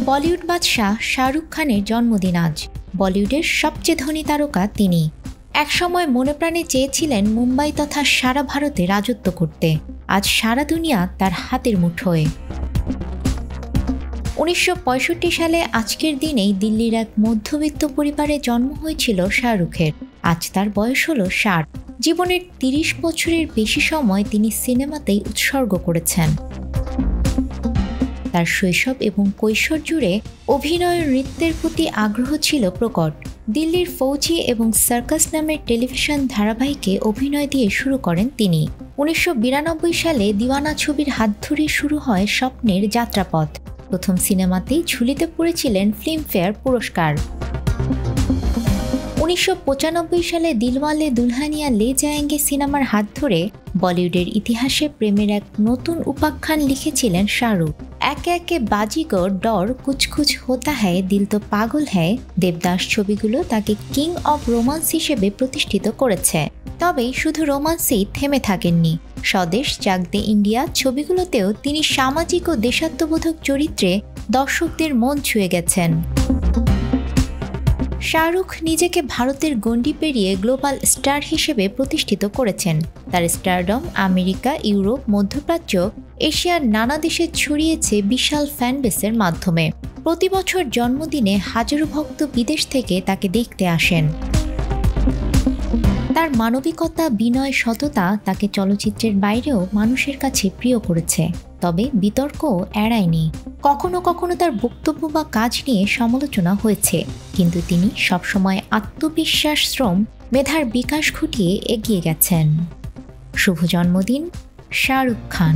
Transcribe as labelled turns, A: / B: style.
A: বলিউড বাদশাহ শাহরুখ খানের জন্মদিন আজ। বলিউডের সবচেয়ে ধনী তারকা তিনি। একসময় মনে প্রাণে চেয়েছিলেন মুম্বাই তথা সারা ভারতে রাজত্ব করতে। আজ সারা দুনিয়া তার হাতের মুঠোয়। 1965 সালে আজকের দিনেই দিল্লির এক মধ্যবিত্ত পরিবারে জন্ম হয়েছিল শাহরুখের। আজ তার বয়স হলো 60। জীবনের 30 বছরের বেশি সময় তিনি সিনেমাতেই উৎসর্গ করেছেন। তার শৈশব এবং কৈশোর জুড়ে অভিনয় নৃত্যের প্রতি আগ্রহ ছিল প্রকট। দিল্লির ফৌজি এবং সার্কাস নামের টেলিভিশন ধারাবাহিকে অভিনয় দিয়ে শুরু করেন তিনি। 1992 সালে দিওয়ানা ছবির হাত ধরে শুরু হয় স্বপ্নের যাত্রাপথ। প্রথম সিনেমাতেই ঝুলিতে পড়েছিলেন ফিল্মফেয়ার পুরস্কার। 1995 সালে দিলওয়ালে দুলহানিয়া লে জায়েঙ্গে সিনেমার হাত ধরে বলিউডের ইতিহাসে প্রেমের এক নতুন উপাখ্যান লিখেছিলেন শাহরুখ। একে একে বাজিগর, ডর, কুছ কুছ হোতা হ্যায়, দিল তো পাগল হ্যায়, দেবদাস ছবিগুলো তাকে কিং অব রোমান্স হিসেবে প্রতিষ্ঠিত করেছে। তবে শুধু রোমান্সেই থেমে থাকেননি। স্বদেশ, জাগ দে ইন্ডিয়া ছবিগুলোতেও তিনি সামাজিক ও দেশাত্মবোধক চরিত্রে দর্শকদের মন ছুঁয়ে গেছেন। শাহরুখ নিজেকে ভারতের গণ্ডি পেরিয়ে গ্লোবাল স্টার হিসেবে প্রতিষ্ঠিত করেছেন। তার স্টারডম আমেরিকা, ইউরোপ, মধ্যপ্রাচ্য, এশিয়ার নানা দেশে ছড়িয়েছে বিশাল ফ্যানবেসের মাধ্যমে। প্রতি বছর জন্মদিনে হাজারো ভক্ত বিদেশ থেকে তাকে দেখতে আসেন। তার মানবিকতা, বিনয়, সততা তাকে চলচ্চিত্রের বাইরেও মানুষের কাছে প্রিয় করেছে। তবে বিতর্কও এড়ায়নি। কখনো কখনো তার বক্তব্য বা কাজ নিয়ে সমালোচনা হয়েছে, কিন্তু তিনি সবসময় আত্মবিশ্বাস, শ্রম, মেধার বিকাশ ঘটিয়ে এগিয়ে গেছেন। শুভ জন্মদিন শাহরুখ খান।